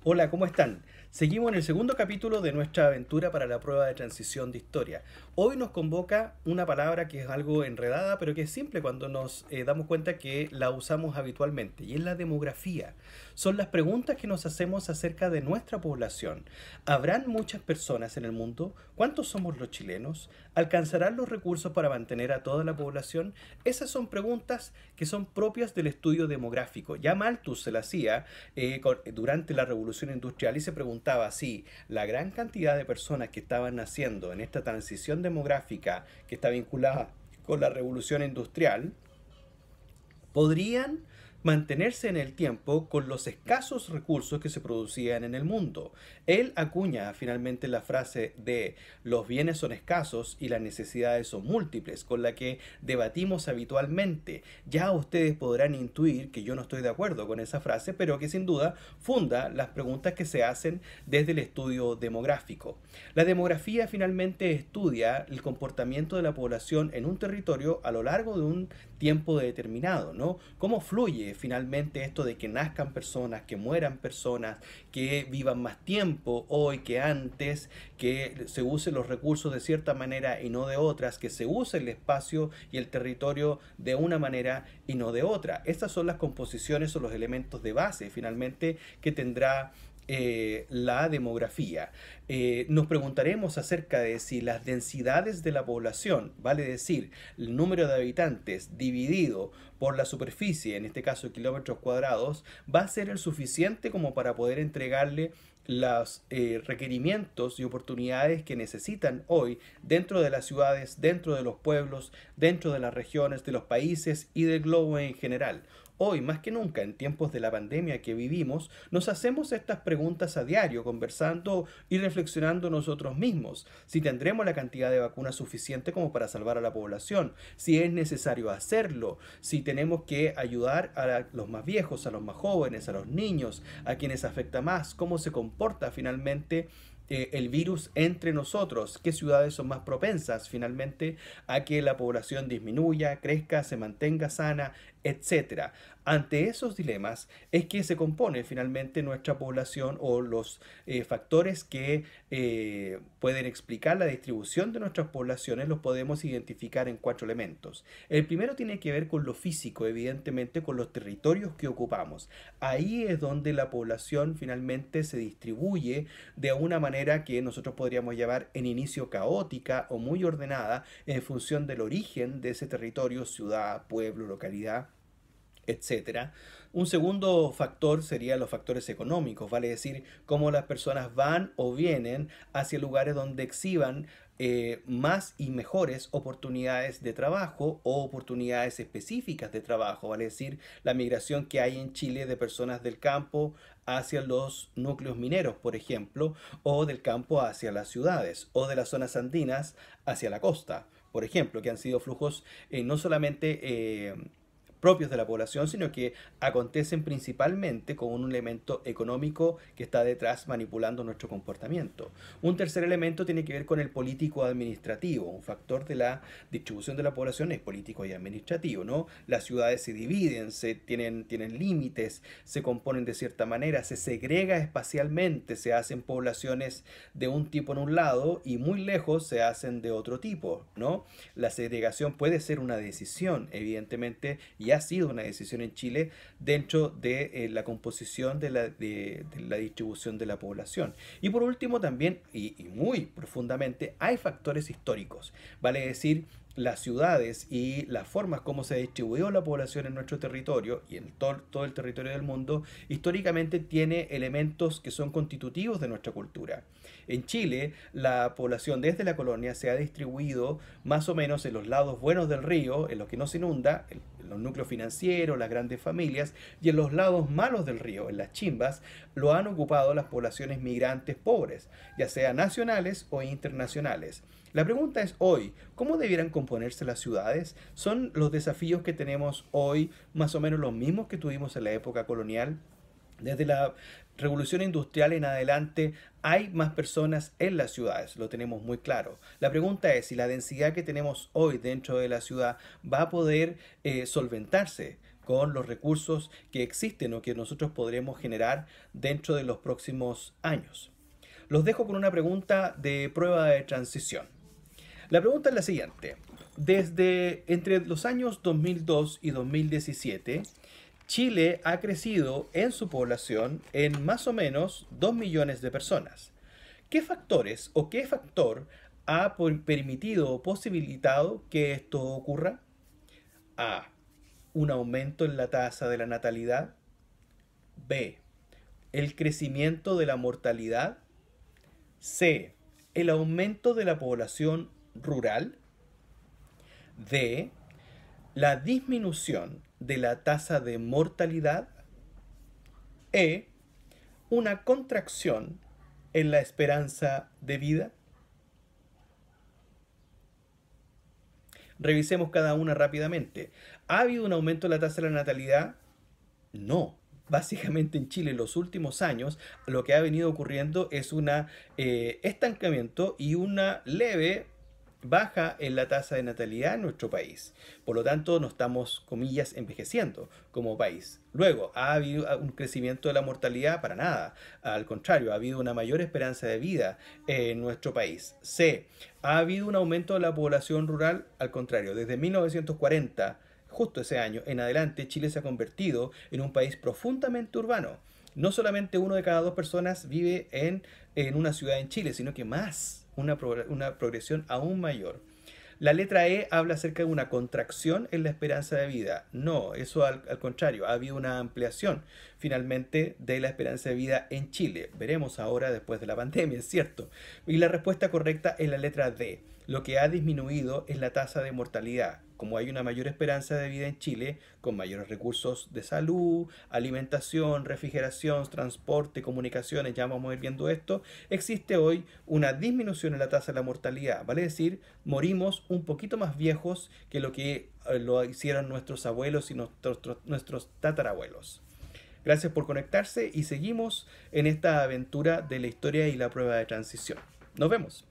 Hola, ¿cómo están? Seguimos en el segundo capítulo de nuestra aventura para la prueba de transición de historia. Hoy nos convoca una palabra que es algo enredada, pero que es simple cuando nos damos cuenta que la usamos habitualmente, y es la demografía. Son las preguntas que nos hacemos acerca de nuestra población. ¿Habrán muchas personas en el mundo? ¿Cuántos somos los chilenos? ¿Alcanzarán los recursos para mantener a toda la población? Esas son preguntas que son propias del estudio demográfico. Ya Malthus se la hacía durante la Revolución Industrial y se preguntaba si la gran cantidad de personas que estaban naciendo en esta transición demográfica que está vinculada con la Revolución Industrial podrían mantenerse en el tiempo con los escasos recursos que se producían en el mundo. Él acuña finalmente la frase de los bienes son escasos y las necesidades son múltiples, con la que debatimos habitualmente. Ya ustedes podrán intuir que yo no estoy de acuerdo con esa frase, pero que sin duda funda las preguntas que se hacen desde el estudio demográfico. La demografía finalmente estudia el comportamiento de la población en un territorio a lo largo de un tiempo determinado, ¿no? Cómo fluye finalmente esto de que nazcan personas, que mueran personas, que vivan más tiempo hoy que antes, que se usen los recursos de cierta manera y no de otras, que se use el espacio y el territorio de una manera y no de otra. Estas son las composiciones o los elementos de base finalmente que tendrá la demografía. Nos preguntaremos acerca de si las densidades de la población, vale decir, el número de habitantes dividido por la superficie, en este caso kilómetros cuadrados, va a ser el suficiente como para poder entregarle los requerimientos y oportunidades que necesitan hoy dentro de las ciudades, dentro de los pueblos, dentro de las regiones, de los países y del globo en general. Hoy, más que nunca, en tiempos de la pandemia que vivimos, nos hacemos estas preguntas a diario, conversando y reflexionando nosotros mismos. Si tendremos la cantidad de vacunas suficiente como para salvar a la población, si es necesario hacerlo, si tenemos que ayudar a los más viejos, a los más jóvenes, a los niños, a quienes afecta más, cómo se comporta finalmente el virus entre nosotros, qué ciudades son más propensas finalmente a que la población disminuya, crezca, se mantenga sana, etcétera. Ante esos dilemas es que se compone finalmente nuestra población o los factores que pueden explicar la distribución de nuestras poblaciones los podemos identificar en cuatro elementos. El primero tiene que ver con lo físico, evidentemente con los territorios que ocupamos. Ahí es donde la población finalmente se distribuye de una manera que nosotros podríamos llamar en inicio caótica o muy ordenada en función del origen de ese territorio, ciudad, pueblo, localidad, etcétera. Un segundo factor serían los factores económicos, vale decir, cómo las personas van o vienen hacia lugares donde exhiban más y mejores oportunidades de trabajo o oportunidades específicas de trabajo, vale decir, la migración que hay en Chile de personas del campo hacia los núcleos mineros, por ejemplo, o del campo hacia las ciudades, o de las zonas andinas hacia la costa, por ejemplo, que han sido flujos no solamente propios de la población, sino que acontecen principalmente con un elemento económico que está detrás manipulando nuestro comportamiento. Un tercer elemento tiene que ver con el político administrativo. Un factor de la distribución de la población es político y administrativo, ¿no? Las ciudades se dividen, tienen límites, se componen de cierta manera, se segrega espacialmente, se hacen poblaciones de un tipo en un lado y muy lejos se hacen de otro tipo, ¿no? La segregación puede ser una decisión, evidentemente, y ha sido una decisión en Chile dentro de la composición de la distribución de la población. Y por último también, y muy profundamente, hay factores históricos, vale decir, las ciudades y las formas como se distribuyó la población en nuestro territorio y en todo el territorio del mundo, históricamente tiene elementos que son constitutivos de nuestra cultura. En Chile, la población desde la colonia se ha distribuido más o menos en los lados buenos del río, en los que no se inunda, en los núcleos financieros, las grandes familias, y en los lados malos del río, en las chimbas, lo han ocupado las poblaciones migrantes pobres, ya sean nacionales o internacionales. La pregunta es hoy, ¿cómo debieran componerse las ciudades? ¿Son los desafíos que tenemos hoy más o menos los mismos que tuvimos en la época colonial? Desde la revolución industrial en adelante hay más personas en las ciudades, lo tenemos muy claro. La pregunta es si la densidad que tenemos hoy dentro de la ciudad va a poder solventarse con los recursos que existen o que nosotros podremos generar dentro de los próximos años. Los dejo con una pregunta de prueba de transición. La pregunta es la siguiente. Desde entre los años 2002 y 2017, Chile ha crecido en su población en más o menos 2 millones de personas. ¿Qué factores o qué factor ha permitido o posibilitado que esto ocurra? A. Un aumento en la tasa de la natalidad. B. El crecimiento de la mortalidad. C. El aumento de la población rural. D. La disminución de la tasa de mortalidad. E. Una contracción en la esperanza de vida. Revisemos cada una rápidamente. ¿Ha habido un aumento en la tasa de la natalidad? No. Básicamente en Chile en los últimos años lo que ha venido ocurriendo es un estancamiento y una leve baja en la tasa de natalidad en nuestro país. Por lo tanto, no estamos, comillas, envejeciendo como país. Luego, ¿ha habido un crecimiento de la mortalidad? Para nada. Al contrario, ha habido una mayor esperanza de vida en nuestro país. C. ¿Ha habido un aumento de la población rural? Al contrario, desde 1940, justo ese año en adelante, Chile se ha convertido en un país profundamente urbano. No solamente 1 de cada 2 personas vive en una ciudad en Chile, sino que más. Una progresión aún mayor. La letra E habla acerca de una contracción en la esperanza de vida. No, eso al contrario, ha habido una ampliación finalmente de la esperanza de vida en Chile. Veremos ahora después de la pandemia, es cierto. Y la respuesta correcta es la letra D. Lo que ha disminuido es la tasa de mortalidad. Como hay una mayor esperanza de vida en Chile, con mayores recursos de salud, alimentación, refrigeración, transporte, comunicaciones, ya vamos a ir viendo esto, existe hoy una disminución en la tasa de la mortalidad. Vale decir, morimos un poquito más viejos que lo que lo hicieron nuestros abuelos y nuestros tatarabuelos. Gracias por conectarse y seguimos en esta aventura de la historia y la prueba de transición. Nos vemos.